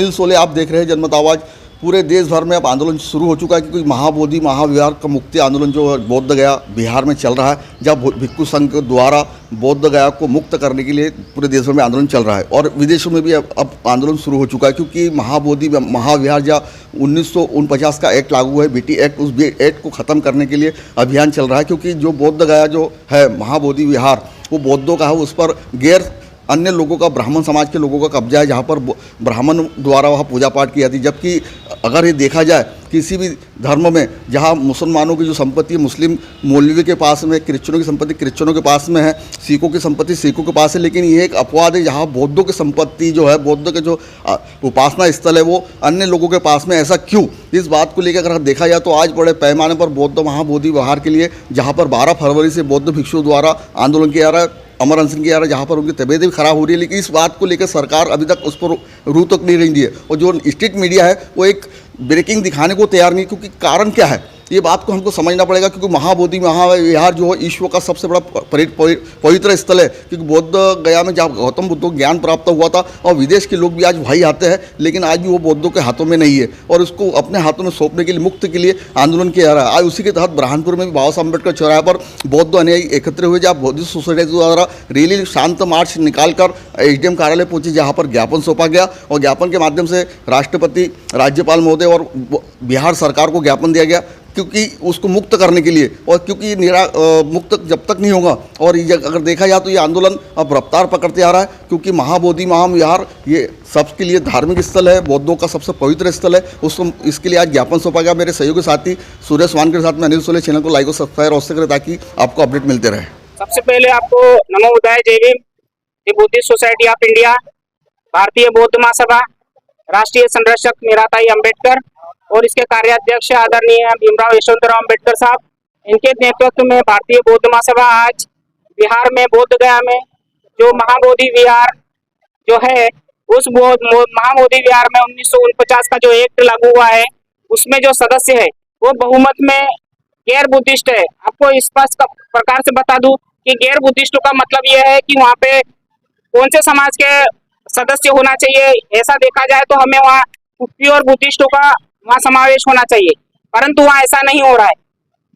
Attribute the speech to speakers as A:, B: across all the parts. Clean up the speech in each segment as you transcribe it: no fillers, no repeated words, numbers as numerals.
A: अनिल सोले आप देख रहे हैं जनमत आवाज़। पूरे देश भर में अब आंदोलन शुरू हो चुका है क्योंकि महाबोधि महाविहार का मुक्ति आंदोलन जो बोध गया बिहार में चल रहा है, जब भिक्षु संघ द्वारा बोध गया को मुक्त करने के लिए पूरे देश भर में आंदोलन चल रहा है और विदेशों में भी अब आंदोलन शुरू हो चुका है क्योंकि महाबोधि महाविहार या 1949 का एक्ट लागू है, बीटी एक्ट, उस एक्ट को ख़त्म करने के लिए अभियान चल रहा है क्योंकि जो बोध गया जो है महाबोधि विहार वो बौद्धों का है, उस पर गैर अन्य लोगों का, ब्राह्मण समाज के लोगों का कब्जा है, जहाँ पर ब्राह्मण द्वारा वहाँ पूजा पाठ की जाती है। जबकि अगर ये देखा जाए किसी भी धर्म में जहाँ मुसलमानों की जो संपत्ति मुस्लिम मौलवी के पास में, क्रिश्चियनों की संपत्ति क्रिश्चियनों के पास में है, सिखों की संपत्ति सिखों के पास है, लेकिन ये एक अपवाद है जहाँ बौद्धों की संपत्ति जो है, बौद्ध के जो उपासना स्थल है वो अन्य लोगों के पास में। ऐसा क्यों? इस बात को लेकर अगर देखा जाए तो आज बड़े पैमाने पर बौद्ध महाबोधि विहार के लिए जहाँ पर 12 फरवरी से बौद्ध भिक्षुओं द्वारा आंदोलन किया जा रहा है, अमर अनशन किया जा रहा है, जहाँ पर उनकी तबीयत भी खराब हो रही है, लेकिन इस बात को लेकर सरकार अभी तक उस पर रूह तक नहीं रही है और जो स्टेट मीडिया है वो एक ब्रेकिंग दिखाने को तैयार नहीं, क्योंकि कारण क्या है ये बात को हमको समझना पड़ेगा। क्योंकि महाबोधि महाविहार जो है ईश्वर का सबसे बड़ा पवित्र स्थल है, क्योंकि बौद्ध गया में जब गौतम बुद्ध को ज्ञान प्राप्त हुआ था और विदेश के लोग भी आज भाई आते हैं, लेकिन आज भी वो बौद्धों के हाथों में नहीं है और उसको अपने हाथों में सौंपने के लिए, मुक्ति के लिए आंदोलन किया जा रहा है। आज उसी के तहत बुरहानपुर में भी बाबा साहब अम्बेडकर चौराहे पर बौद्ध अनुयायी एकत्र हुए, जहाँ बौद्धिस्ट सोसाइटी द्वारा रैली शांत मार्च निकालकर एसडीएम कार्यालय पहुंचे, जहाँ पर ज्ञापन सौंपा गया और ज्ञापन के माध्यम से राष्ट्रपति, राज्यपाल महोदय और बिहार सरकार को ज्ञापन दिया गया क्योंकि उसको मुक्त करने के लिए, और क्योंकि मुक्त जब तक नहीं होगा और अगर देखा जाए तो ये आंदोलन अब रफ्तार पकड़ते आ रहा है क्योंकि महाबोधि महाविहार ये सबके लिए धार्मिक स्थल है, बौद्धों का सबसे पवित्र स्थल है। उसको इसके लिए आज ज्ञापन सौंपा गया। मेरे सहयोगी साथी सुरेश वान के साथ में अनिल सोले। चैनल को लाइक और सब्सक्राइब अवश्य करें ताकि आपको अपडेट मिलते रहे।
B: सबसे पहले आपको नमो बुद्धाय, जय भीम। दी बुद्धिस्ट सोसाइटी ऑफ इंडिया, भारतीय बौद्ध महासभा, राष्ट्रीय संरक्षक मीराताई अम्बेडकर और इसके कार्याध्यक्ष आदरणीय भीमराव यशवंतराव अम्बेडकर साहब, इनके नेतृत्व में भारतीय बौद्ध महासभा आज बिहार में बोध गया में जो महाबोधि विहार जो है, उस महाबोधि विहार में 1949 का जो एक्ट लागू हुआ है उसमें जो सदस्य है वो बहुमत में गैर बुद्धिस्ट है। आपको स्पष्ट प्रकार से बता दूं कि गैर बुद्धिस्टों का मतलब यह है कि वहाँ पे कौन से समाज के सदस्य होना चाहिए। ऐसा देखा जाए तो हमें वहाँ प्योर बुद्धिस्टों का वहाँ समावेश होना चाहिए, परंतु वहाँ ऐसा नहीं हो रहा है।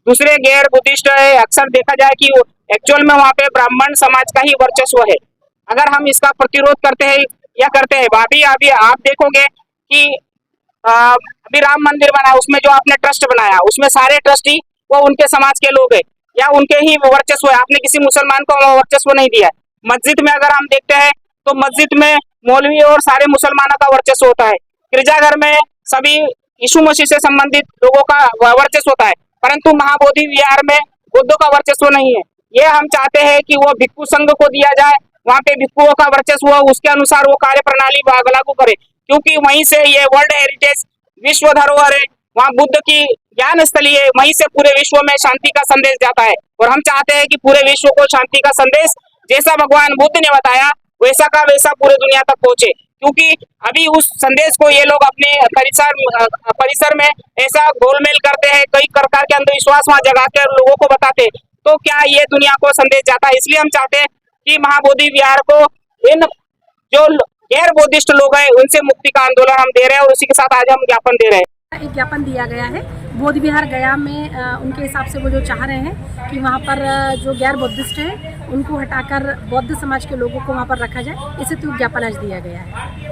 B: दूसरे गैर बुद्धिस्ट है, अक्सर देखा जाए कि एक्चुअल में वहाँ पे ब्राह्मण समाज का ही वर्चस्व है। अगर हम इसका प्रतिरोध करते हैं या करते हैं, अभी आप देखोगे कि अभी राम मंदिर बना, उसमें जो आपने ट्रस्ट बनाया उसमें सारे ट्रस्टी वो उनके समाज के लोग हैं या उनके ही वर्चस्व है। आपने किसी मुसलमान को वर्चस्व नहीं दिया। मस्जिद में अगर हम देखते हैं तो मस्जिद में मौलवी और सारे मुसलमानों का वर्चस्व होता है। गिरजाघर में सभी यीशु मसीह से संबंधित लोगों का वर्चस्व होता है, परंतु महाबोधि विहार में बुद्धों का वर्चस्व नहीं है। ये हम चाहते हैं कि वो भिक्षु संघ को दिया जाए, वहाँ पे भिक्षुओं का वर्चस्व हो, उसके अनुसार वो कार्य प्रणाली लागू करे, क्योंकि वहीं से ये वर्ल्ड हेरिटेज विश्व धरोहर है, वहाँ बुद्ध की ज्ञान स्थली है, वहीं से पूरे विश्व में शांति का संदेश जाता है। और हम चाहते हैं कि पूरे विश्व को शांति का संदेश जैसा भगवान बुद्ध ने बताया वैसा का वैसा पूरे दुनिया तक पहुंचे, क्योंकि अभी उस संदेश को ये लोग अपने परिसर में ऐसा गोलमेल करते हैं, कई प्रकार के अंधविश्वास वहाँ जगा के लोगों को बताते हैं, तो क्या ये दुनिया को संदेश जाता है? इसलिए हम चाहते हैं कि महाबोधि विहार को इन जो गैर बुद्धिस्ट लोग हैं उनसे मुक्ति का आंदोलन हम दे रहे हैं और उसी के साथ आज हम ज्ञापन दे रहे हैं।
C: एक ज्ञापन दिया गया है बोध विहार गया में। उनके हिसाब से वो जो चाह रहे हैं कि वहाँ पर जो गैर बुद्धिस्ट हैं उनको हटाकर बौद्ध समाज के लोगों को वहाँ पर रखा जाए, इसे तो ज्ञापन आज दिया गया है।